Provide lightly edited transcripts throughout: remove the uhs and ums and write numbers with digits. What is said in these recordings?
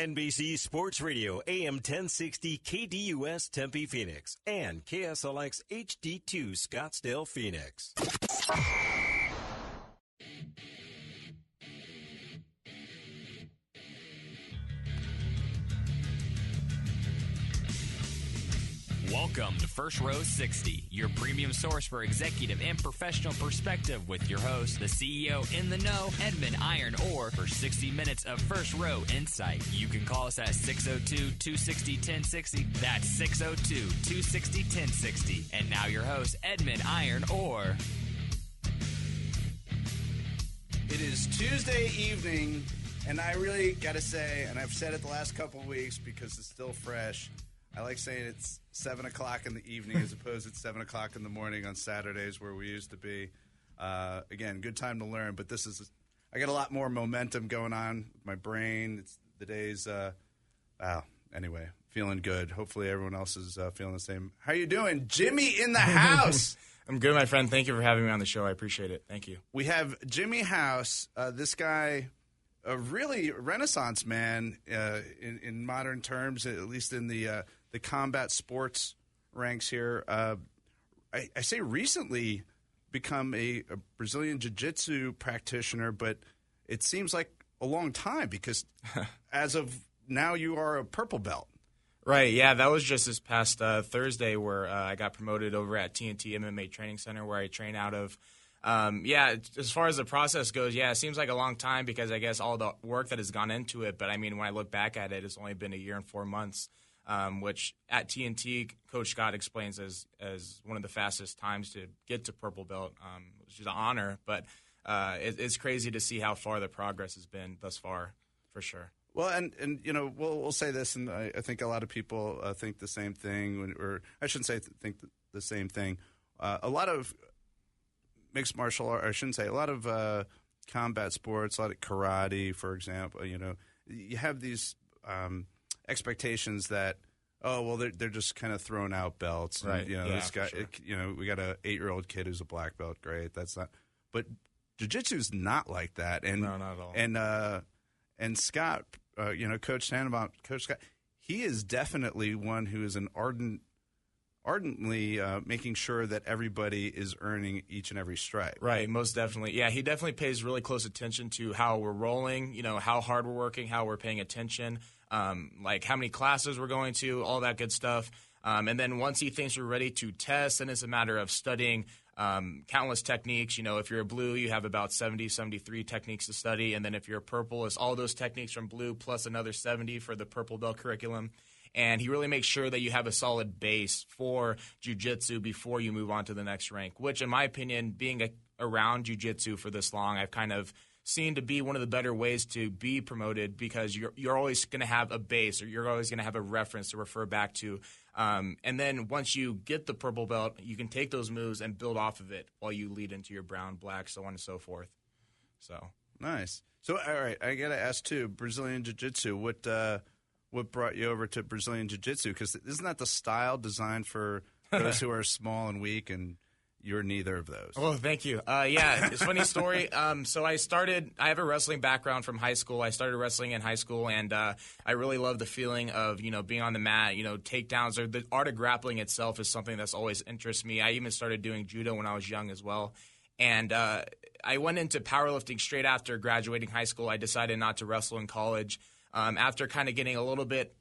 NBC Sports Radio, AM 1060 KDUS Tempe, Phoenix, and KSLX HD2 Scottsdale, Phoenix. Welcome to First Row 60, your premium source for executive and professional perspective with your host, the CEO in the know, Edmund Orr, for 60 minutes of First Row insight. You can call us at 602-260-1060. That's 602-260-1060. And now your host, Edmund Orr. It is Tuesday evening, and I really got to say, and I've said it the last couple of weeks because it's still fresh, I like saying it's 7 o'clock in the evening as opposed to 7 o'clock in the morning on Saturdays where we used to be. Again, good time to learn, but I got a lot more momentum going on with my brain. The day's, anyway, feeling good. Hopefully everyone else is feeling the same. How you doing? Jimmy in the house. I'm good, my friend. Thank you for having me on the show. I appreciate it. Thank you. We have Jimmy House, this guy, a really renaissance man in modern terms, at least in the combat sports ranks here. I say recently become a Brazilian Jiu-Jitsu practitioner, but it seems like a long time because as of now you are a purple belt. Right, yeah, that was just this past Thursday where I got promoted over at TNT MMA Training Center where I train out of. As far as the process goes, it seems like a long time because I guess all the work that has gone into it. But, I mean, when I look back at it, it's only been a year and 4 months, which at TNT, Coach Scott explains as one of the fastest times to get to purple belt, which is an honor. But it's crazy to see how far the progress has been thus far, for sure. Well, and you know, we'll say this, and I think a lot of people think the same thing, or I shouldn't say think the same thing. A lot of mixed martial art, I shouldn't say, a lot of combat sports, a lot of karate, for example, you know, you have these expectations that, they're just kind of throwing out belts. Right. And, you know, yeah, this guy, sure. We got a 8-year-old kid who's a black belt. Great. That's not, but jiu-jitsu's not like that. And, no, not at all. And Scott, Coach Scott, he is definitely one who is an ardently making sure that everybody is earning each and every strike. Right, most definitely. Yeah, he definitely pays really close attention to how we're rolling, you know, how hard we're working, how we're paying attention, like how many classes we're going to, all that good stuff. And then once he thinks we're ready to test, then it's a matter of studying countless techniques. You know, if you're a blue, you have about 70, 73 techniques to study. And then if you're a purple, it's all those techniques from blue plus another 70 for the purple belt curriculum. And he really makes sure that you have a solid base for jiu-jitsu before you move on to the next rank, which in my opinion, being around jiu-jitsu for this long, I've kind of seen to be one of the better ways to be promoted because you're always going to have a base or you're always going to have a reference to refer back to. And then once you get the purple belt, you can take those moves and build off of it while you lead into your brown, black, so on and so forth. So nice. So, all right, I got to ask, too, Brazilian Jiu-Jitsu, what brought you over to Brazilian Jiu-Jitsu? Because isn't that the style designed for those who are small and weak, and you're neither of those? Oh, thank you. It's a funny story. So I have a wrestling background from high school. I started wrestling in high school, and I really love the feeling of, you know, being on the mat, you know, takedowns. Or the art of grappling itself is something that's always interested me. I even started doing judo when I was young as well. And I went into powerlifting straight after graduating high school. I decided not to wrestle in college. After kind of getting a little bit,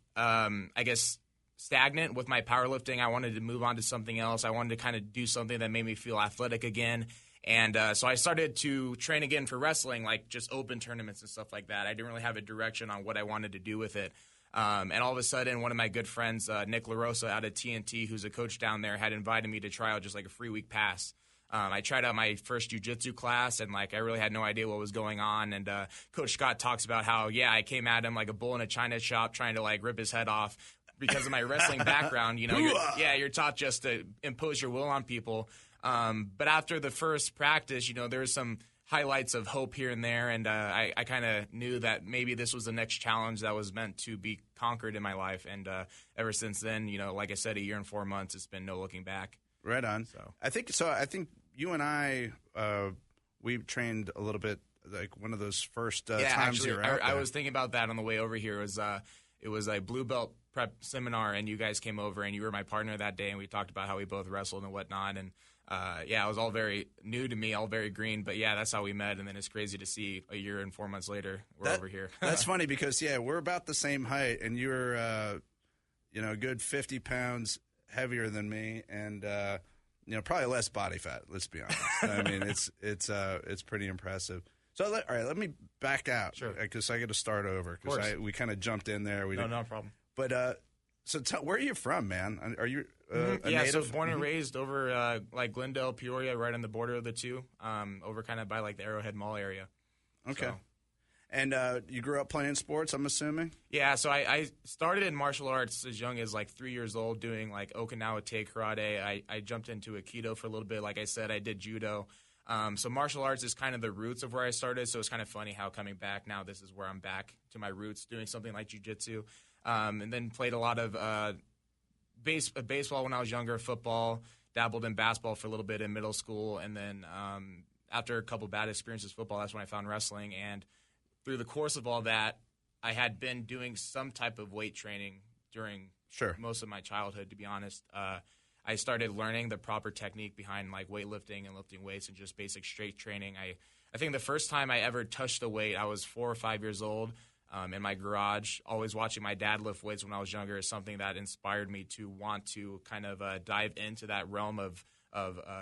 stagnant with my powerlifting, I wanted to move on to something else. I wanted to kind of do something that made me feel athletic again. And so I started to train again for wrestling, like just open tournaments and stuff like that. I didn't really have a direction on what I wanted to do with it. And all of a sudden, one of my good friends, Nick LaRosa out of TNT, who's a coach down there, had invited me to try out just like a free week pass. I tried out my first jiu-jitsu class, and, I really had no idea what was going on. And Coach Scott talks about how, I came at him like a bull in a china shop trying to, rip his head off. because of my wrestling background, you're taught just to impose your will on people. But after the first practice, there's some highlights of hope here and there, and I kind of knew that maybe this was the next challenge that was meant to be conquered in my life. And ever since then, like I said, a year and 4 months, it's been no looking back. Right on. So I think you and I, we trained a little bit like one of those first times actually, you were out there. I was thinking about that on the way over here. It was a blue belt prep seminar, and you guys came over, and you were my partner that day, and we talked about how we both wrestled and whatnot. And it was all very new to me, all very green. But that's how we met. And then it's crazy to see a year and 4 months later we're over here. That's funny because we're about the same height, and you're a good 50 pounds heavier than me, and probably less body fat. Let's be honest. I mean, it's pretty impressive. So all right, let me back out, sure, because I got to start over because we kind of jumped in there. No problem. But where are you from, man? Are you a native? So born and Mm-hmm. raised over like Glendale, Peoria, right on the border of the two, over kind of by like the Arrowhead Mall area. Okay. So. And you grew up playing sports, I'm assuming? Yeah, so I started in martial arts as young as like 3 years old, doing like Okinawa Te Karate. I jumped into Aikido for a little bit. Like I said, I did judo. So martial arts is kind of the roots of where I started. So it's kind of funny how coming back now, this is where I'm back to my roots, doing something like jiu-jitsu. And then played a lot of baseball when I was younger, football, dabbled in basketball for a little bit in middle school. And then after a couple bad experiences with football, that's when I found wrestling. And through the course of all that, I had been doing some type of weight training during most of my childhood, to be honest. I started learning the proper technique behind like weightlifting and lifting weights and just basic strength training. I think the first time I ever touched a weight, I was 4 or 5 years old in my garage. Always watching my dad lift weights when I was younger is something that inspired me to want to kind of dive into that realm of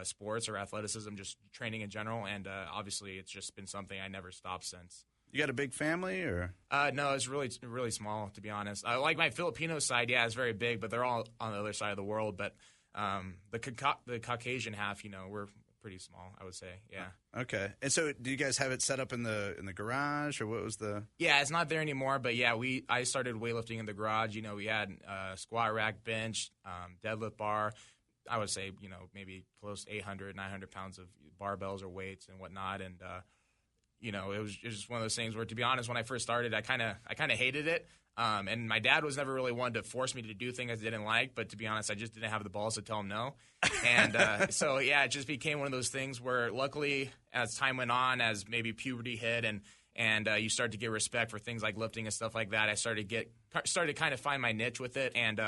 sports or athleticism, just training in general. And obviously it's just been something I never stopped since. You got a big family, or? No, it's really small, to be honest. Like my Filipino side, it's very big, but they're all on the other side of the world. But the Caucasian half, we're pretty small, I would say. Yeah. Okay. And so, do you guys have it set up in the garage, or what was the? Yeah, it's not there anymore. But I started weightlifting in the garage. We had squat rack, bench, deadlift bar. I would say maybe close to 800, 900 pounds of barbells or weights and whatnot, and. It was just one of those things where, to be honest, when I first started, I kind of hated it. And my dad was never really one to force me to do things I didn't like. But to be honest, I just didn't have the balls to tell him no. And it just became one of those things where, luckily, as time went on, as maybe puberty hit and you start to get respect for things like lifting and stuff like that, I started to kind of find my niche with it. And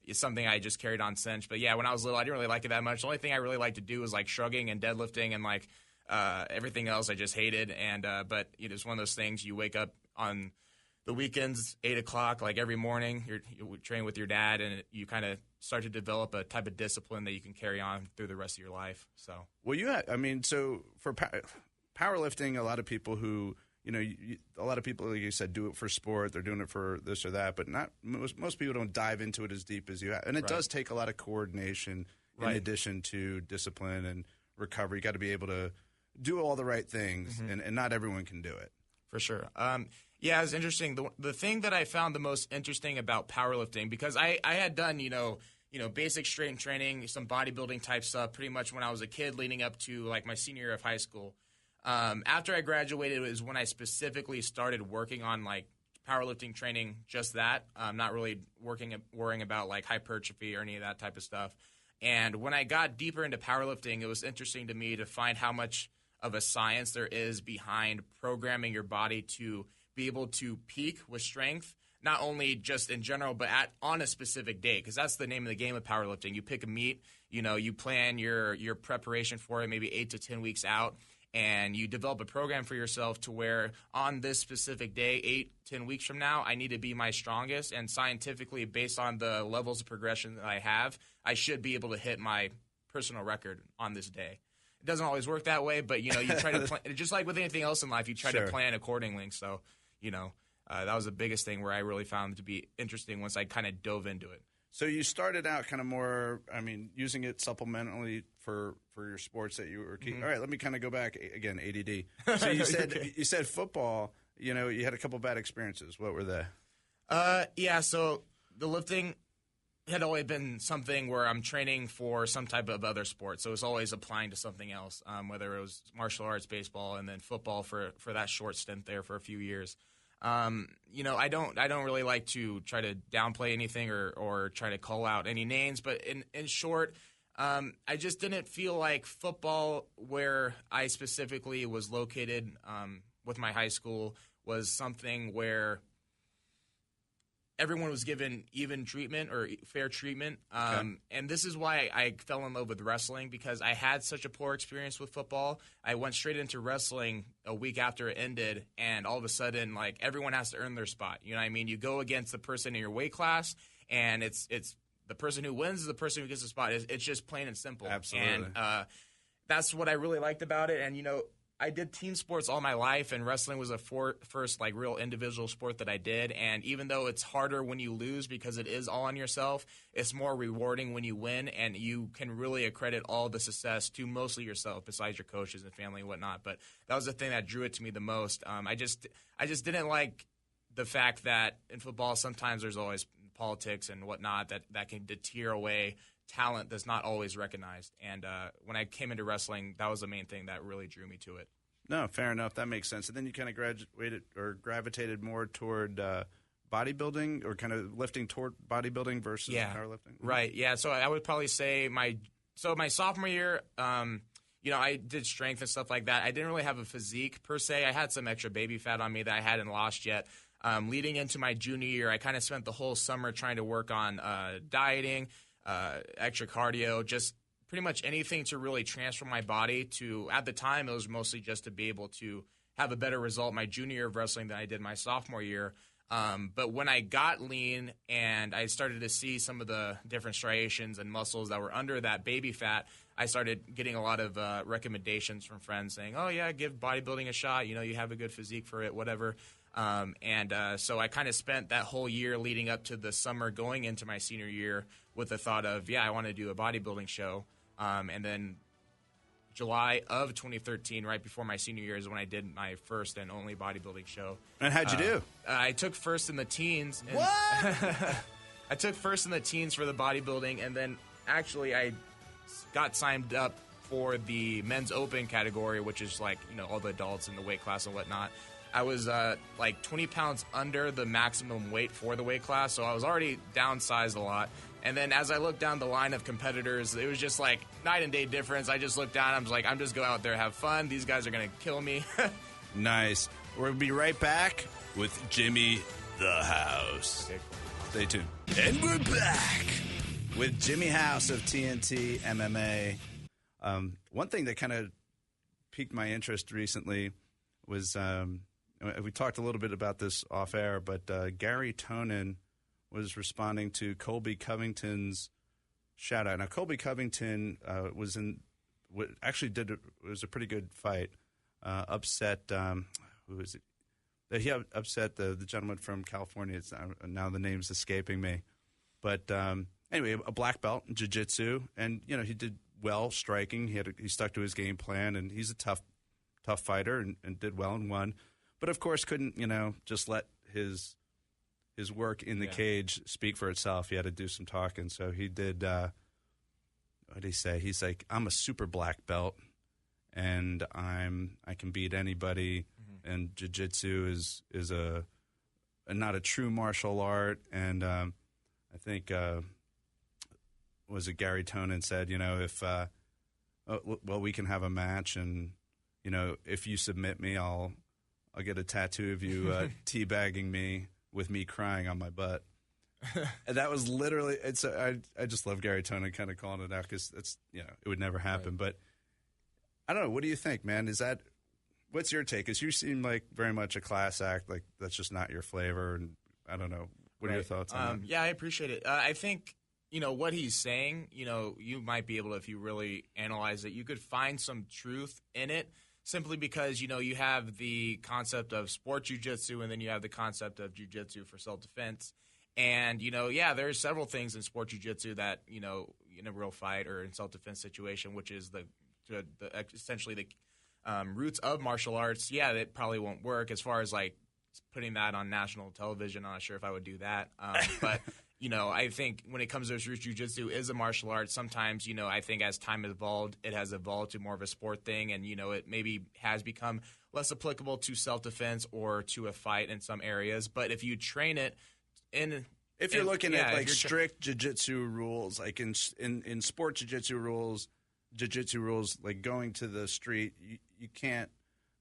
it's something I just carried on since. But when I was little, I didn't really like it that much. The only thing I really liked to do was like shrugging and deadlifting and like. Everything else I just hated, and but it's one of those things. You wake up on the weekends, 8 o'clock, like every morning. You train with your dad, and you kind of start to develop a type of discipline that you can carry on through the rest of your life. So, well, so for powerlifting, a lot of people who a lot of people, like you said, do it for sport. They're doing it for this or that, but not most people don't dive into it as deep as you have, and it does take a lot of coordination in addition to discipline and recovery. You got to be able to do all the right things, and not everyone can do it. For sure. It's interesting. The thing that I found the most interesting about powerlifting, because I had done, basic strength training, some bodybuilding type stuff pretty much when I was a kid leading up to like my senior year of high school. After I graduated was when I specifically started working on like powerlifting training, just that, not really worrying about like hypertrophy or any of that type of stuff. And when I got deeper into powerlifting, it was interesting to me to find how much of a science there is behind programming your body to be able to peak with strength, not only just in general, but on a specific day, because that's the name of the game of powerlifting. You pick a meet, you plan your preparation for it maybe 8 to 10 weeks out, and you develop a program for yourself to where on this specific day, 8-10 weeks from now, I need to be my strongest, and scientifically, based on the levels of progression that I have, I should be able to hit my personal record on this day. It doesn't always work that way, but, you try to plan, just like with anything else in life, you try to plan accordingly. So, that was the biggest thing where I really found it to be interesting once I kind of dove into it. So you started out kind of more, using it supplementally for your sports that you were keeping. All right, let me kind of go back again, ADD. So you said football, you had a couple bad experiences. What were they? So the lifting, had always been something where I'm training for some type of other sport. So it's always applying to something else, whether it was martial arts, baseball, and then football for that short stint there for a few years. I don't really like to try to downplay anything or try to call out any names, but in short, I just didn't feel like football, where I specifically was located with my high school, was something where everyone was given even treatment or fair treatment. And this is why I fell in love with wrestling, because I had such a poor experience with football. I went straight into wrestling a week after it ended, and all of a sudden, like, everyone has to earn their spot. You know what I mean? You go against the person in your weight class, and it's the person who wins is the person who gets the spot. It's just plain and simple. Absolutely. And that's what I really liked about it. And, I did team sports all my life, and wrestling was a first like real individual sport that I did. And even though it's harder when you lose because it is all on yourself, it's more rewarding when you win, and you can really accredit all the success to mostly yourself, besides your coaches and family and whatnot. But that was the thing that drew it to me the most. I just didn't like the fact that in football sometimes there's always politics and whatnot that can deter away talent that's not always recognized. And when I came into wrestling, that was the main thing that really drew me to it. No, fair enough. That makes sense. And then you kind of gravitated more toward bodybuilding, or kind of lifting toward bodybuilding versus powerlifting. Right. Yeah. So I would probably say my sophomore year, I did strength and stuff like that. I didn't really have a physique per se. I had some extra baby fat on me that I hadn't lost yet. Leading into my junior year, I kind of spent the whole summer trying to work on dieting, extra cardio, just pretty much anything to really transform my body to, at the time, it was mostly just to be able to have a better result my junior year of wrestling than I did my sophomore year. But when I got lean and I started to see some of the different striations and muscles that were under that baby fat, I started getting a lot of recommendations from friends saying, oh, yeah, give bodybuilding a shot. You have a good physique for it, whatever. So I kind of spent that whole year leading up to the summer going into my senior year with the thought of, I want to do a bodybuilding show. And then July of 2013, right before my senior year, is when I did my first and only bodybuilding show. And how'd you do? I took first in the teens. What? I took first in the teens for the bodybuilding, and then actually I got signed up for the men's open category, which is like, all the adults in the weight class and whatnot. I was like 20 pounds under the maximum weight for the weight class, so I was already downsized a lot. And then as I looked down the line of competitors, it was just like night and day difference. I just looked down, I was like, I'm just going out there, have fun. These guys are going to kill me. Nice. We'll be right back with Jimmy the House. Okay. Stay tuned. And we're back with Jimmy House of TNT MMA. One thing that kind of piqued my interest recently was, we talked a little bit about this off air, but Gary Tonin was responding to Colby Covington's shout out. Now, Colby Covington was a pretty good fight. Upset, who is it? He upset the gentleman from California. It's now the name's escaping me. But anyway, a black belt in jiu-jitsu, and he did well striking. He stuck to his game plan, and he's a tough fighter and did well and won. But of course, couldn't just let his work in the cage speak for itself. He had to do some talking. So he did, what did he say? He's like, I'm a super black belt, and I can beat anybody, and jiu-jitsu is not a true martial art. And I think, was it Gary Tonin said, if, we can have a match, and, if you submit me, I'll get a tattoo of you teabagging me with me crying on my butt. And that was literally, I just love Gary Tonin kind of calling it out, because it's, it would never happen. Right. But I don't know. What do you think, man? What's your take? Because you seem like very much a class act, like that's just not your flavor. And I don't know. What are your thoughts on that? Yeah, I appreciate it. I think, what he's saying, you might be able to, if you really analyze it, you could find some truth in it. Simply because, you have the concept of sport jiu-jitsu, and then you have the concept of jiu-jitsu for self-defense. And, there's several things in sport jiu-jitsu that, in a real fight or in self-defense situation, which is essentially the roots of martial arts. Yeah, that probably won't work as far as, like, putting that on national television. I'm not sure if I would do that. But I think when it comes to jiu-jitsu is a martial art. Sometimes, I think as time has evolved, it has evolved to more of a sport thing, and, it maybe has become less applicable to self-defense or to a fight in some areas. But if you train it if you're looking at strict jiu-jitsu rules, like in sport jiu-jitsu rules, like going to the street, you can't.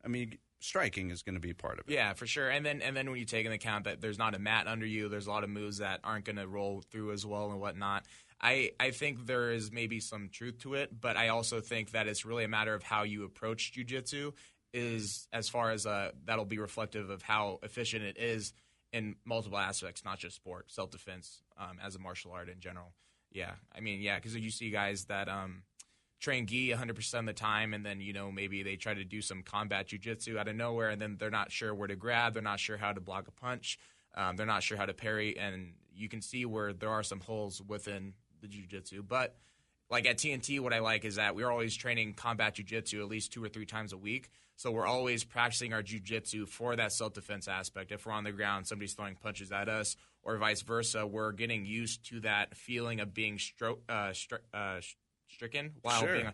I mean, striking is going to be part of it. Yeah, for sure. And then when you take into account that there's not a mat under you, there's a lot of moves that aren't going to roll through as well and whatnot. I think there is maybe some truth to it, but I also think that it's really a matter of how you approach jiu-jitsu is as far as that'll be reflective of how efficient it is in multiple aspects, not just sport, self-defense as a martial art in general. Yeah, I mean, because you see guys that train gi 100% of the time, and then, maybe they try to do some combat jiu-jitsu out of nowhere, and then they're not sure where to grab, they're not sure how to block a punch, they're not sure how to parry, and you can see where there are some holes within the jiu-jitsu. But like at TNT, what I like is that we're always training combat jiu-jitsu at least 2 or 3 times a week. So we're always practicing our jiu-jitsu for that self-defense aspect. If we're on the ground, somebody's throwing punches at us, or vice versa, we're getting used to that feeling of being stricken while being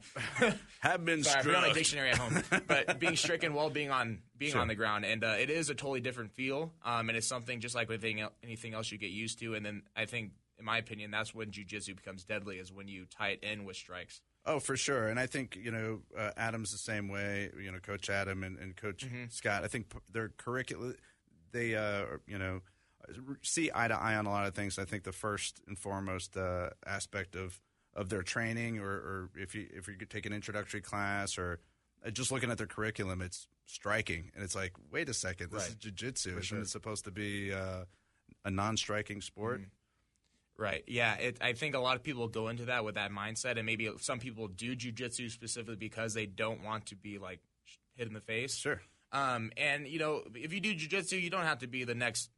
have been sorry, struck. I forgot my dictionary at home, but being stricken while being on the ground, and it is a totally different feel, and it's something just like with anything else you get used to. And then I think, in my opinion, that's when jiu-jitsu becomes deadly, is when you tie it in with strikes. Oh, for sure. And I think, Adam's the same way, Coach Adam and Coach Scott. I think their curriculum, they, see eye to eye on a lot of things. I think the first and foremost aspect of their training, or if you could take an introductory class, or just looking at their curriculum, it's striking. And it's like, wait a second, this is jiu-jitsu. Isn't it supposed to be a non-striking sport? Mm-hmm. Right. Yeah. I think a lot of people go into that with that mindset, and maybe some people do jiu-jitsu specifically because they don't want to be like hit in the face. Sure. And if you do jiu-jitsu, you don't have to be the next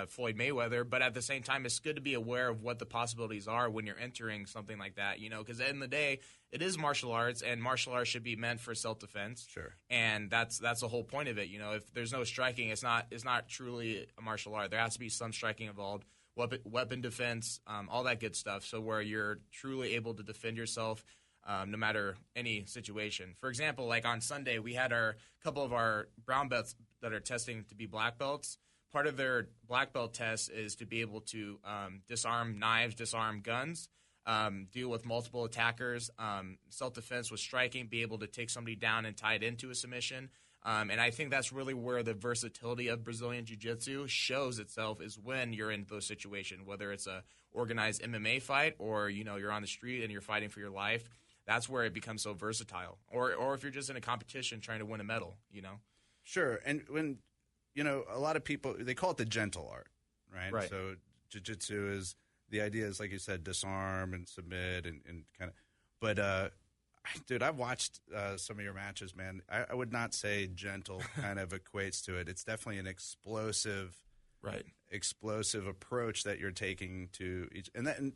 Floyd Mayweather, but at the same time, it's good to be aware of what the possibilities are when you're entering something like that. Because at the end of the day, it is martial arts, and martial arts should be meant for self-defense. Sure. And that's the whole point of it. If there's no striking, it's not truly a martial art. There has to be some striking involved. Weapon defense, all that good stuff, so where you're truly able to defend yourself no matter any situation. For example, like on Sunday, we had a couple of our brown belts that are testing to be black belts. Part of their black belt test is to be able to disarm knives, disarm guns, deal with multiple attackers, self-defense with striking, be able to take somebody down and tie it into a submission. And I think that's really where the versatility of Brazilian Jiu-Jitsu shows itself, is when you're in those situations, whether it's a organized MMA fight or, you're on the street and you're fighting for your life. That's where it becomes so versatile. Or if you're just in a competition trying to win a medal, Sure. And when, a lot of people, they call it the gentle art, right? Right. So Jiu-Jitsu is, the idea is, like you said, disarm and submit and kind of, but, dude, I've watched some of your matches, man. I would not say gentle kind of equates to it. It's definitely an explosive approach that you're taking to each, and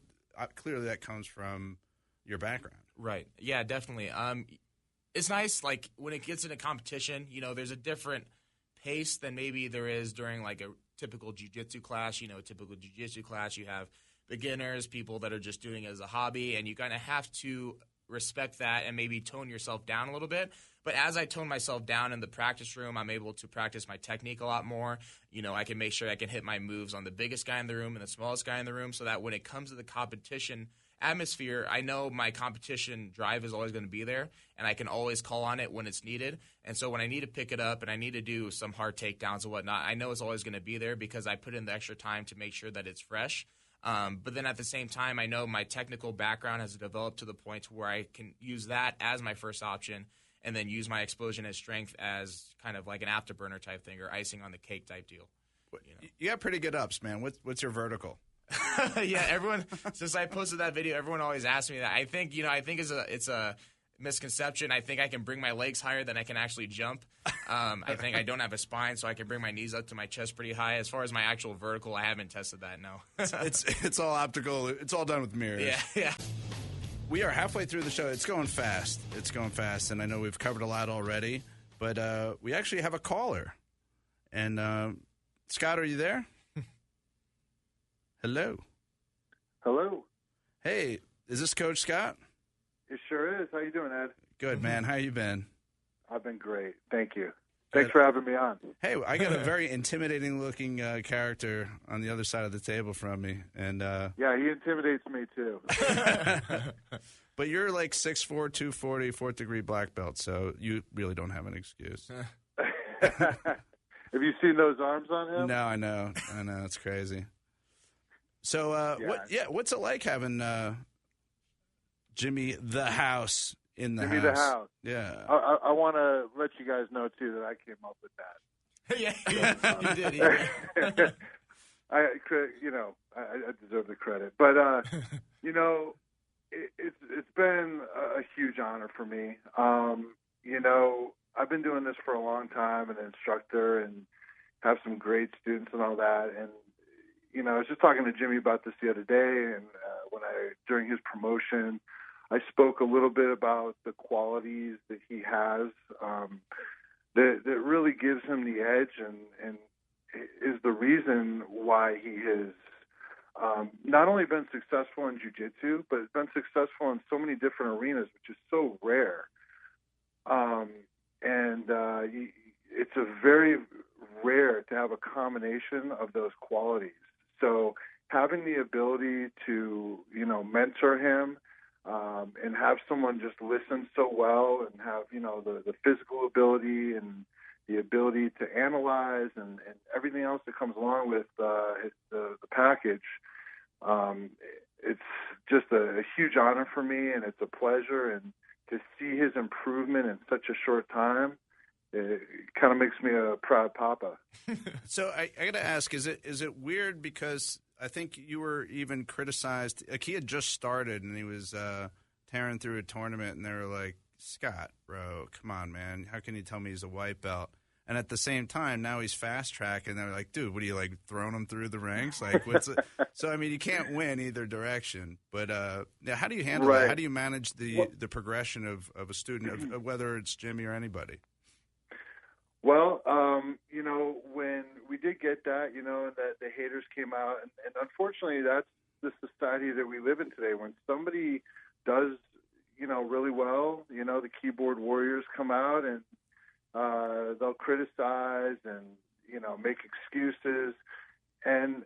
clearly that comes from your background. Right. Yeah, definitely. It's nice, like, when it gets into competition, there's a different pace than maybe there is during, like, a typical jiu-jitsu class. A typical jiu-jitsu class, you have beginners, people that are just doing it as a hobby, and you kind of have to respect that and maybe tone yourself down a little bit. But as I tone myself down in the practice room, I'm able to practice my technique a lot more. I can make sure I can hit my moves on the biggest guy in the room and the smallest guy in the room, so that when it comes to the competition atmosphere, I know my competition drive is always going to be there, and I can always call on it when it's needed. And so when I need to pick it up and I need to do some hard takedowns and whatnot, I know it's always going to be there because I put in the extra time to make sure that it's fresh. But then at the same time, I know my technical background has developed to the point where I can use that as my first option, and then use my explosion as strength as kind of like an afterburner type thing, or icing on the cake type deal. You got pretty good ups, man. What's your vertical? Yeah, everyone, since I posted that video, everyone always asks me that. I think it's a misconception. I think I can bring my legs higher than I can actually jump. I think I don't have a spine, so I can bring my knees up to my chest pretty high. As far as my actual vertical, I haven't tested that, no. It's all optical. It's all done with mirrors. Yeah. We are halfway through the show. It's going fast, and I know we've covered a lot already, but we actually have a caller. And Scott, are you there? Hello. Hello. Hey, is this Coach Scott? It sure is. How you doing, Ed? Good, man. How you been? I've been great. Thank you. Thanks for having me on. Hey, I got a very intimidating-looking character on the other side of the table from me, and yeah, he intimidates me too. But you're like 6'4", 240, fourth-degree black belt, so you really don't have an excuse. Have you seen those arms on him? No, I know, it's crazy. So, what's it like having Jimmy the House in the Jimmy house? the House. Yeah. I want to let you guys know too that I came up with that. Yeah, you did. I deserve the credit, but it's been a huge honor for me. I've been doing this for a long time, an instructor, and have some great students and all that. And I was just talking to Jimmy about this the other day, and during his promotion, I spoke a little bit about the qualities that he has that really gives him the edge and is the reason why he has not only been successful in jiu-jitsu, but has been successful in so many different arenas, which is so rare. It's a very rare to have a combination of those qualities. So having the ability to, mentor him and have someone just listen so well and have, the physical ability and the ability to analyze and everything else that comes along with the package, it's just a huge honor for me, and it's a pleasure. And to see his improvement in such a short time, it kind of makes me a proud papa. So I got to ask, is it weird because I think you were even criticized, like he had just started and he was tearing through a tournament and they were like, Scott, bro, come on, man. How can you tell me he's a white belt? And at the same time, now he's fast track, and they're like, dude, what are you, like, throwing him through the ranks? Like, what's it? So, I mean, you can't win either direction. But how do you handle that? How do you manage the progression of a student, of whether it's Jimmy or anybody? Well, when we did get that, that the haters came out, and unfortunately, that's the society that we live in today. When somebody does, really well, the keyboard warriors come out and they'll criticize and, make excuses. And,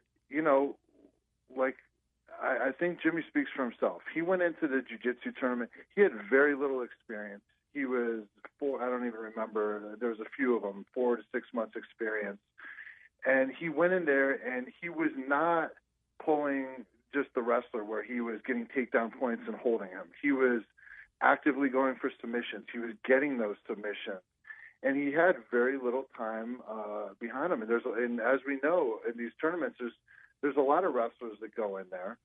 I think Jimmy speaks for himself. He went into the jiu-jitsu tournament. He had very little experience. He was I don't even remember. There was a few of them, 4 to 6 months experience. And he went in there and he was not pulling just the wrestler where he was getting takedown points and holding him. He was actively going for submissions. He was getting those submissions. And he had very little time behind him. And as we know, in these tournaments, there's a lot of wrestlers that go in there,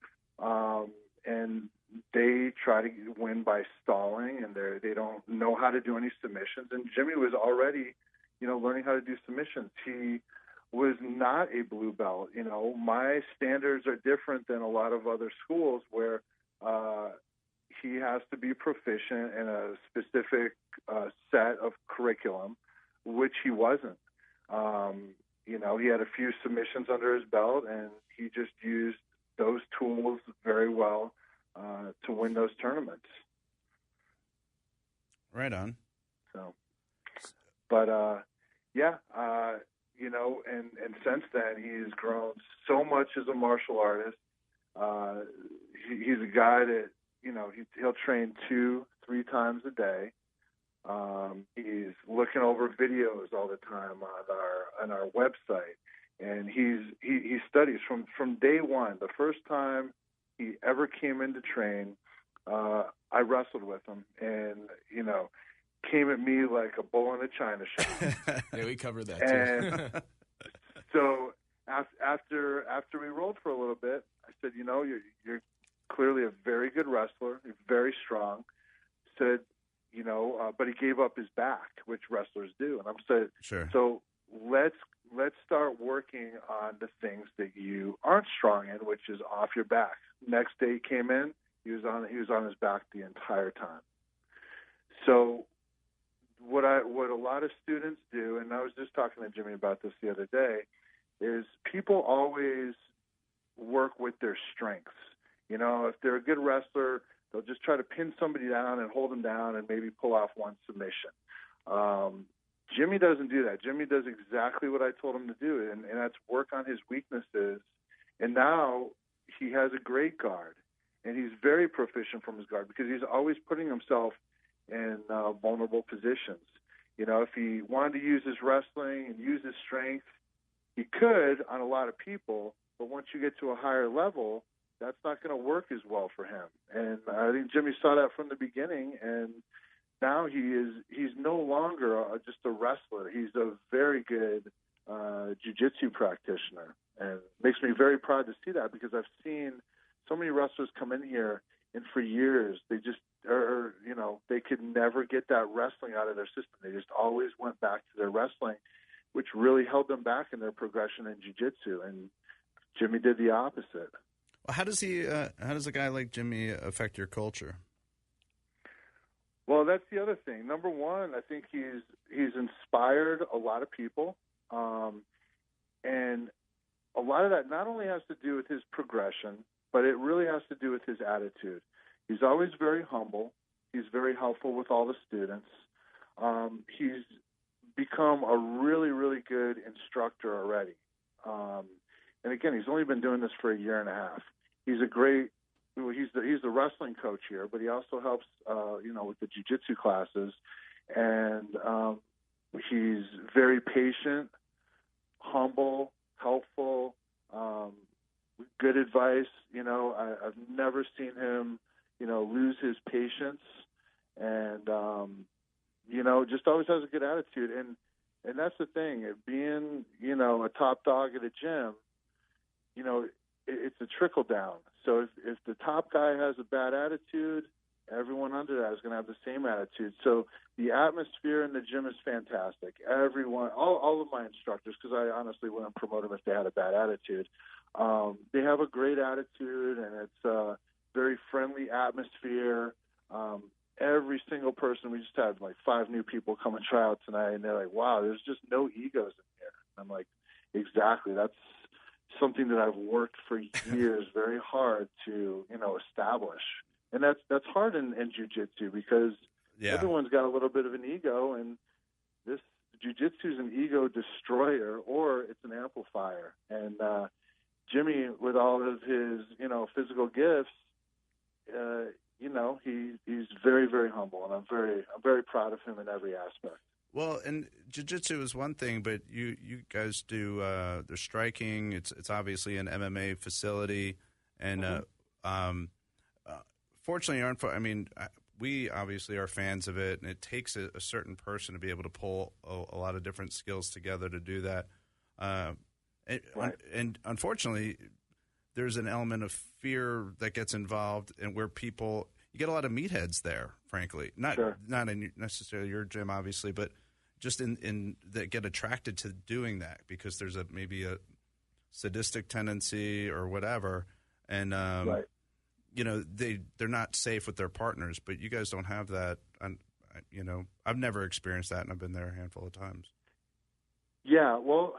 and they try to win by stalling, and they don't know how to do any submissions. And Jimmy was already, learning how to do submissions. He was not a blue belt. My standards are different than a lot of other schools where he has to be proficient in a specific set of curriculum, which he wasn't. He had a few submissions under his belt, and he just used those tools very well to win those tournaments. Right on. So, but and since then he's grown so much as a martial artist. He's a guy that he'll train 2-3 times a day. He's looking over videos all the time on our website, and he studies from day one. The first time he ever came in to train, I wrestled with him, and came at me like a bull in a china shop. Yeah, we covered that too. And so after we rolled for a little bit, I said, you're clearly a very good wrestler. You're very strong. Said, but he gave up his back, which wrestlers do. And I'm saying, sure. So let's start working on the things that you aren't strong in, which is off your back. Next day he came in, he was on his back the entire time. So what a lot of students do, and I was just talking to Jimmy about this the other day, is people always work with their strengths. You know, if they're a good wrestler, they'll just try to pin somebody down and hold them down and maybe pull off one submission. Jimmy doesn't do that. Jimmy does exactly what I told him to do, and that's work on his weaknesses. And now he has a great guard, and he's very proficient from his guard because he's always putting himself in vulnerable positions. You know, if he wanted to use his wrestling and use his strength, he could on a lot of people, but once you get to a higher level, that's not going to work as well for him. And I think Jimmy saw that from the beginning, and now he's no longer just a wrestler. He's a very good jiu-jitsu practitioner, and it makes me very proud to see that because I've seen so many wrestlers come in here, and for years they just they could never get that wrestling out of their system. They just always went back to their wrestling, which really held them back in their progression in jiu-jitsu, and Jimmy did the opposite. Well, how does a guy like Jimmy affect your culture? Well, that's the other thing. Number one, I think he's inspired a lot of people, and a lot of that not only has to do with his progression, but it really has to do with his attitude. He's always very humble. He's very helpful with all the students. He's become a really, really good instructor already. And again, he's only been doing this for a year and a half. He's the wrestling coach here, but he also helps, with the jiu-jitsu classes. And he's very patient, humble, helpful, good advice. You know, I've never seen him, lose his patience, and just always has a good attitude. And that's the thing, being a top dog at a gym. It's a trickle down. So if the top guy has a bad attitude, everyone under that is going to have the same attitude. So the atmosphere in the gym is fantastic. Everyone, all of my instructors, because I honestly wouldn't promote them if they had a bad attitude. They have a great attitude, and it's a very friendly atmosphere. Every single person, we just had like 5 new people come and try out tonight, and they're like, wow, there's just no egos in here. And I'm like, exactly. That's something that I've worked for years very hard to, establish. And that's hard in jiu-jitsu because everyone's got a little bit of an ego, and this jiu-jitsu is an ego destroyer or it's an amplifier. And Jimmy, with all of his, physical gifts, he's very, very humble, and I'm very proud of him in every aspect. Well, and jiu-jitsu is one thing, but you guys do the striking. It's obviously an MMA facility, and fortunately, we obviously are fans of it, and it takes a certain person to be able to pull a lot of different skills together to do that. And unfortunately, there's an element of fear that gets involved, and where you get a lot of meatheads there, frankly. Not in necessarily your gym, obviously, but just in that get attracted to doing that because there's maybe a sadistic tendency or whatever, and they're not safe with their partners. But you guys don't have that. I've never experienced that, and I've been there a handful of times. Yeah, well,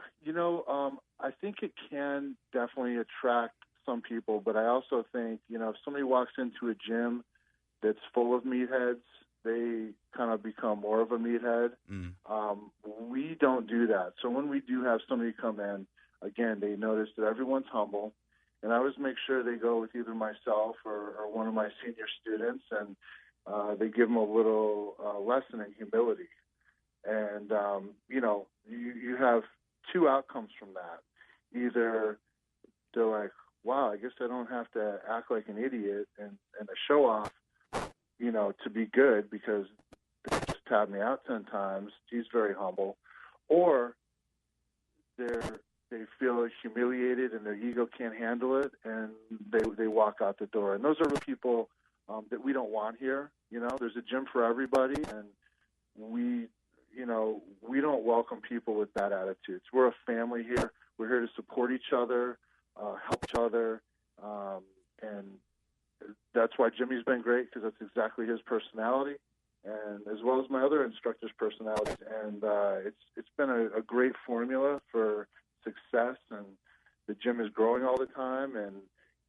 I think it can definitely attract some people, but I also think, if somebody walks into a gym that's full of meatheads, they kind of become more of a meathead. We don't do that. So when we do have somebody come in, again, they notice that everyone's humble, and I always make sure they go with either myself or one of my senior students, and they give them a little lesson in humility. And, you have 2 outcomes from that. Either they're like, wow, I guess I don't have to act like an idiot and a show-off, to be good because they just tapped me out 10 times. He's very humble. Or they feel humiliated and their ego can't handle it, and they walk out the door. And those are the people that we don't want here. There's a gym for everybody, and we don't welcome people with bad attitudes. We're a family here. We're here to support each other, help each other, and that's why Jimmy's been great, because that's exactly his personality, and as well as my other instructors' personalities. And it's been a great formula for success, and the gym is growing all the time, and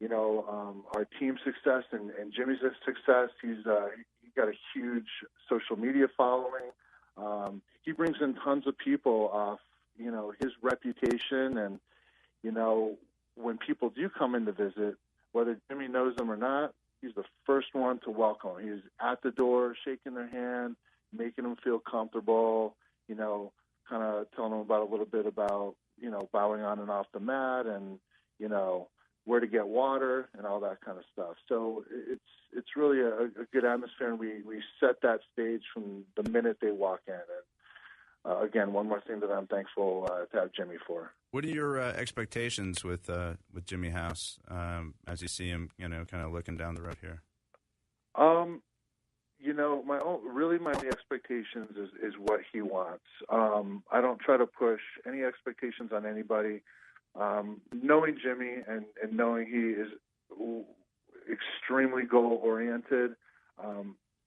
our team's success and Jimmy's success. He's got a huge social media following. He brings in tons of people off, his reputation. And, when people do come in to visit, whether Jimmy knows them or not, he's the first one to welcome. He's at the door, shaking their hand, making them feel comfortable, kind of telling them about a little bit about, bowing on and off the mat and, where to get water and all that kind of stuff. So it's really a good atmosphere, and we set that stage from the minute they walk in. And again, one more thing that I'm thankful to have Jimmy for. What are your expectations with Jimmy House as you see him, kind of looking down the road here? My only expectations is what he wants. I don't try to push any expectations on anybody. Knowing Jimmy and knowing he is extremely goal-oriented,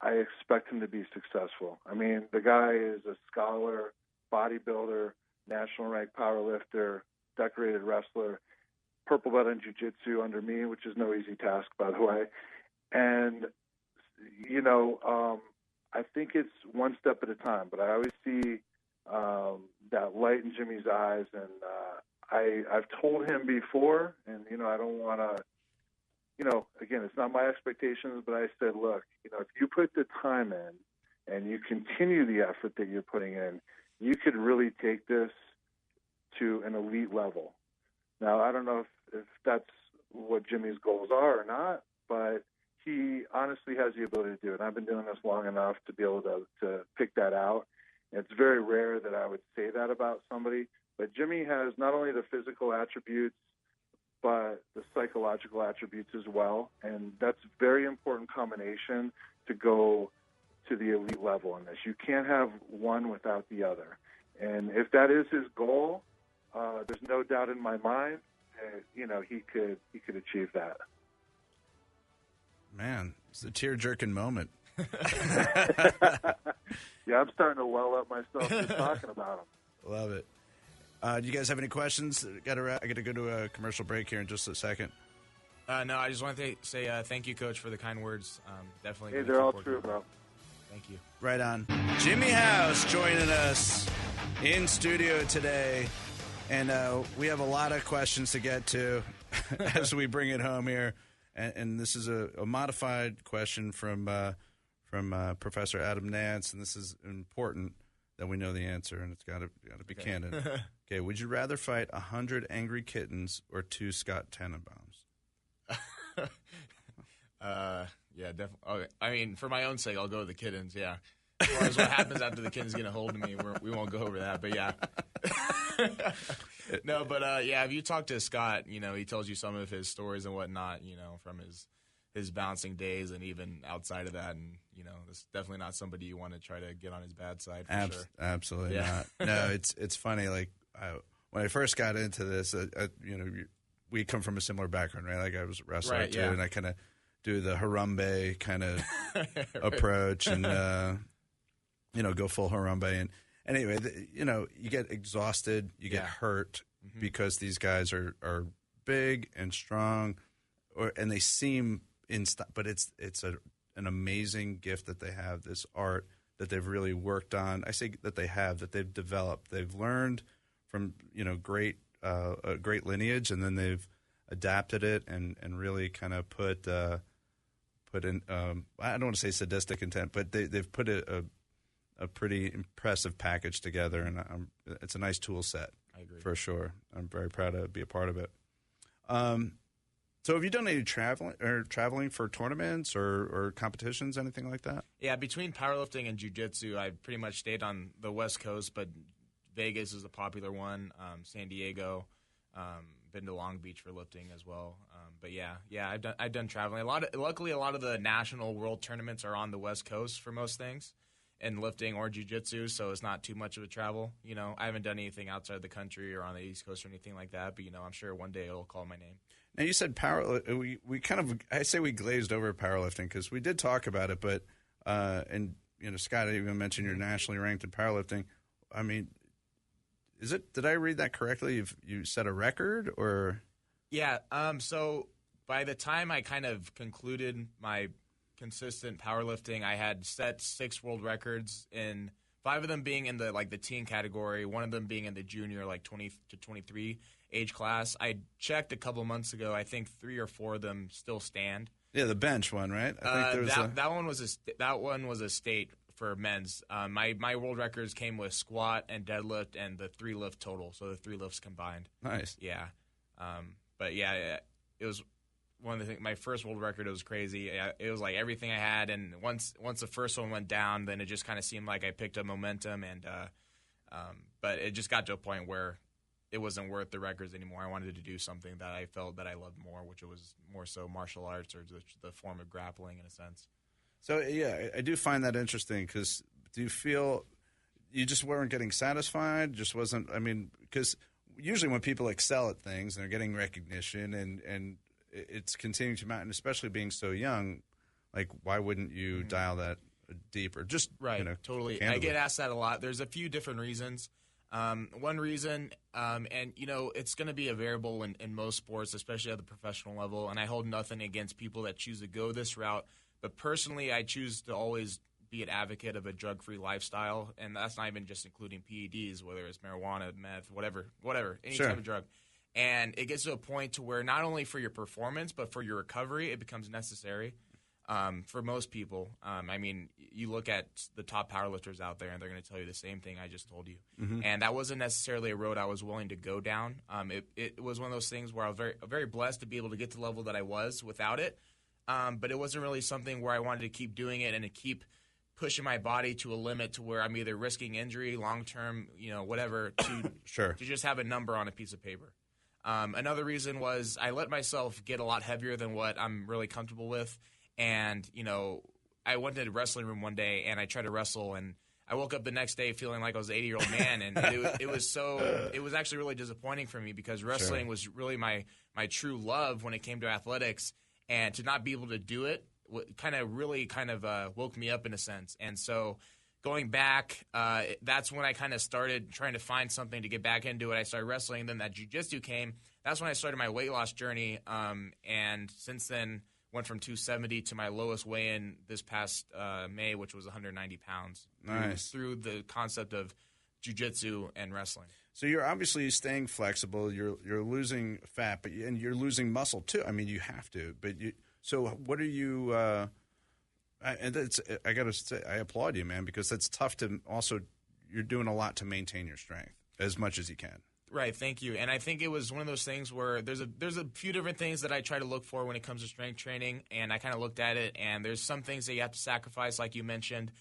I expect him to be successful. I mean, the guy is a scholar, bodybuilder, national-ranked powerlifter, decorated wrestler, purple belt in jiu-jitsu under me, which is no easy task, by the way. And, I think it's one step at a time, but I always see that light in Jimmy's eyes, and I've told him before, and, I don't want to, again, it's not my expectations, but I said, look, if you put the time in and you continue the effort that you're putting in, you could really take this to an elite level. Now, I don't know if that's what Jimmy's goals are or not, but he honestly has the ability to do it. I've been doing this long enough to be able to pick that out. It's very rare that I would say that about somebody, but Jimmy has not only the physical attributes, but the psychological attributes as well, and that's a very important combination to go to the elite level in this. You can't have one without the other. And if that is his goal, there's no doubt in my mind that, he could achieve that. Man, it's a tear-jerking moment. Yeah, I'm starting to well up myself just talking about him. Love it. Do you guys have any questions? I got to go to a commercial break here in just a second. No, I just want to say thank you, Coach, for the kind words. Definitely. Hey, they're all true, bro. Thank you. Right on. Jimmy House joining us in studio today, and we have a lot of questions to get to as we bring it home here. And this is a modified question from Professor Adam Nance, and this is important that we know the answer, and it's got to be canon. Okay, would you rather fight 100 angry kittens or 2 Scott Tannenbaums? Yeah, definitely. Okay. I mean, for my own sake, I'll go with the kittens. Yeah. As far as what happens after the kittens get a hold of me, we won't go over that. But yeah. No, but yeah, if you talk to Scott, he tells you some of his stories and whatnot, from his bouncing days and even outside of that, and it's definitely not somebody you want to try to get on his bad side for sure. Absolutely not. No, it's funny. Like when I first got into this, we come from a similar background, right? Like I was a wrestler too, and I kind of do the Harambe kind of approach, and go full Harambe. And anyway, you get exhausted, you get hurt because these guys are big and strong, and they seem but it's an amazing gift that they have, this art that they've really worked on. I say that they've developed. They've learned from great lineage, and then they've adapted it and really kind of put in I don't want to say sadistic intent, but they've put a pretty impressive package together, and it's a nice tool set. I agree. For sure. I'm very proud to be a part of it. So have you done any traveling for tournaments or competitions, anything like that? Yeah, between powerlifting and jiu-jitsu, I pretty much stayed on the West Coast, but Vegas is a popular one, San Diego, been to Long Beach for lifting as well. But yeah, I've done traveling. Luckily, a lot of the national world tournaments are on the West Coast for most things, in lifting or jiu-jitsu, so it's not too much of a travel. I haven't done anything outside the country or on the East Coast or anything like that, but I'm sure one day it'll call my name. Now, you said we kind of, I say we glazed over powerlifting because we did talk about it, but and Scott even mentioned you're nationally ranked in powerlifting. I mean, did I read that correctly? You set a record, or? Yeah. So by the time I kind of concluded my consistent powerlifting, I had set 6 world records, in 5 of them being in the teen category, 1 of them being in the junior 20 to 23 age class. I checked a couple months ago. I think 3 or 4 of them still stand. Yeah, the bench one, right? I think that one was a state for men's. My world records came with squat and deadlift and the 3 lift total, so the 3 lifts combined. Nice. Yeah. But yeah, it was one of the things. My first world record, it was crazy. It was like everything I had, and once the first one went down, then it just kind of seemed like I picked up momentum, and but it just got to a point where it wasn't worth the records anymore. I wanted to do something that I felt that I loved more, which was more so martial arts, or the form of grappling in a sense. So, yeah, I do find that interesting, because do you feel you just weren't getting satisfied? Just wasn't, I mean, because usually when people excel at things and they're getting recognition and it's continuing to mount, and especially being so young, like, why wouldn't you dial that deeper? Just, right, totally. Candidly. I get asked that a lot. There's a few different reasons. One reason, and it's going to be a variable in most sports, especially at the professional level, and I hold nothing against people that choose to go this route, but personally I choose to always be an advocate of a drug-free lifestyle, and that's not even just including PEDs, whether it's marijuana, meth, whatever, any Sure. type of drug. And it gets to a point to where not only for your performance, but for your recovery, it becomes necessary. For most people, I mean, you look at the top powerlifters out there, and they're going to tell you the same thing I just told you. And that wasn't necessarily a road I was willing to go down. It was one of those things where I was very, very blessed to be able to get to the level that I was without it. But it wasn't really something where I wanted to keep doing it and to keep pushing my body to a limit to where I'm either risking injury, long-term, whatever, to Sure. to just have a number on a piece of paper. Another reason was I let myself get a lot heavier than what I'm really comfortable with. And, I went to the wrestling room one day and I tried to wrestle, and I woke up the next day feeling like I was an 80-year-old man. And it was actually really disappointing for me, because wrestling was really my true love when it came to athletics. And to not be able to do it kind of woke me up in a sense. And so going back, that's when I kind of started trying to find something to get back into it. I started wrestling, and then that jiu-jitsu came. That's when I started my weight loss journey. And since then, went from 270 to my lowest weigh-in this past May, which was 190 pounds. Nice. Through the concept of jiu-jitsu and wrestling. So you're obviously staying flexible. You're losing fat, and you're losing muscle too. I mean, you have to. But so what are you? And I got to say, I applaud you, man, because it's tough to also. You're doing a lot to maintain your strength as much as you can. Right, thank you. And I think it was one of those things where there's a few different things that I try to look for when it comes to strength training, and I kind of looked at it, and there's some things that you have to sacrifice, like you mentioned.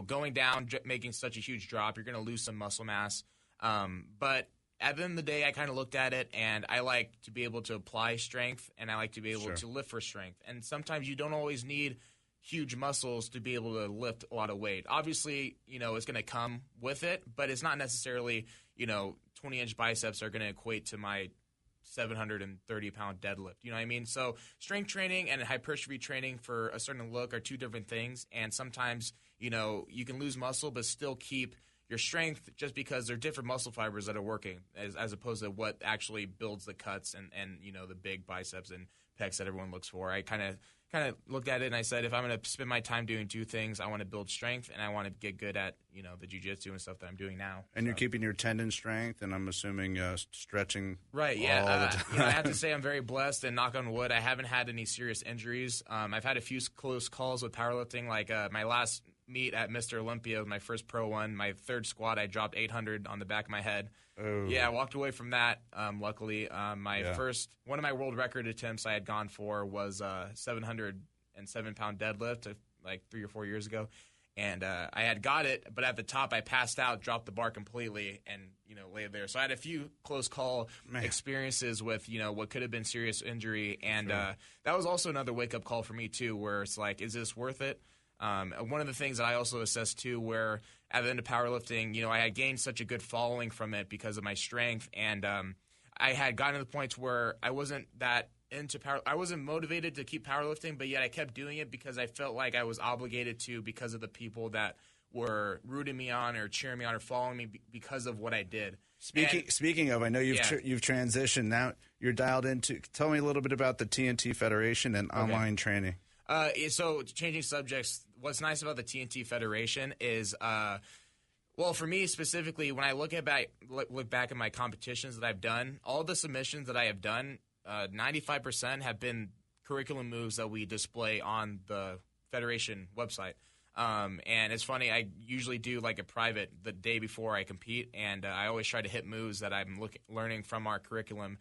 Going down, making such a huge drop, you're going to lose some muscle mass. But at the end of the day, I kind of looked at it, and I like to be able to apply strength, and I like to be able to lift for strength. And sometimes you don't always need huge muscles to be able to lift a lot of weight. Obviously, it's going to come with it, but it's not necessarily, 20-inch biceps are going to equate to my 730-pound deadlift. You know what I mean? So strength training and hypertrophy training for a certain look are two different things. And sometimes, you can lose muscle but still keep your strength, just because they're different muscle fibers that are working as opposed to what actually builds the cuts and the big biceps and pecs that everyone looks for. I kind of looked at it and I said, if I'm going to spend my time doing two things, I want to build strength and I want to get good at, the jiu-jitsu and stuff that I'm doing now. And you're keeping your tendon strength, and I'm assuming stretching. Right, yeah. I have to say I'm very blessed, and knock on wood, I haven't had any serious injuries. I've had a few close calls with powerlifting, like my last meet at Mr. Olympia, my first pro one, my third squat, I dropped 800 on the back of my head. Oh. Yeah, I walked away from that, luckily. One of my world record attempts I had gone for was 707-pound deadlift, like 3 or 4 years ago. And I had got it, but at the top I passed out, dropped the bar completely, and, laid there. So I had a few close call experiences with, what could have been serious injury. And that was also another wake-up call for me, too, where it's like, is this worth it? One of the things that I also assessed, too, where at the end of powerlifting, I had gained such a good following from it because of my strength. And I had gotten to the point where I wasn't that into power. I wasn't motivated to keep powerlifting, but yet I kept doing it because I felt like I was obligated to, because of the people that were rooting me on or cheering me on or following me because of what I did. Speaking of, I know you've transitioned. Now you're dialed into. Tell me a little bit about the TNT Federation and online training. So changing subjects, what's nice about the TNT Federation is, well, for me specifically, when I look back at my competitions that I've done, all the submissions that I have done, 95% have been curriculum moves that we display on the Federation website. And it's funny, I usually do like a private the day before I compete, and I always try to hit moves that I'm learning from our curriculum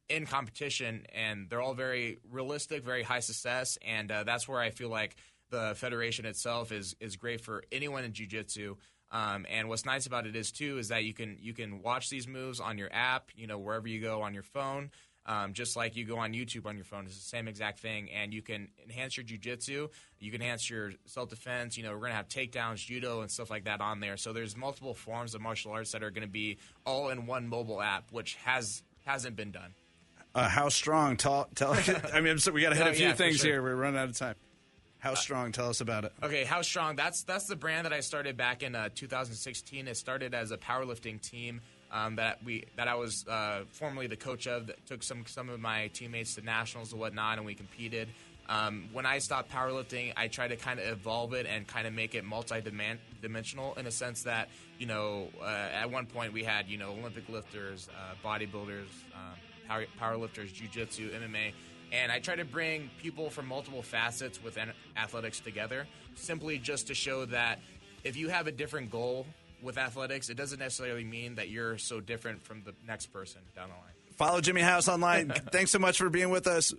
in competition, and they're all very realistic, very high success, and that's where I feel like the Federation itself is great for anyone in jiu-jitsu. And what's nice about it is that you can watch these moves on your app, wherever you go on your phone. Just like you go on YouTube on your phone, it's the same exact thing, and you can enhance your jiu-jitsu, you can enhance your self-defense. We're going to have takedowns, judo, and stuff like that on there. So there's multiple forms of martial arts that are going to be all in one mobile app, which hasn't been done. How strong? Tell I mean, so we got to hit a few things sure. here. We're running out of time. How strong? Tell us about it. Okay, How Strong. That's the brand that I started back in 2016. It started as a powerlifting team. That I was formerly the coach of, that took some of my teammates to nationals and whatnot, and we competed. When I stopped powerlifting, I tried to kind of evolve it and kind of make it multi-dimensional in a sense that, at one point we had, Olympic lifters, bodybuilders, powerlifters, jiu-jitsu, MMA, and I try to bring people from multiple facets within athletics together, simply just to show that if you have a different goal with athletics, it doesn't necessarily mean that you're so different from the next person down the line. Follow Jimmy House online. Thanks so much for being with us.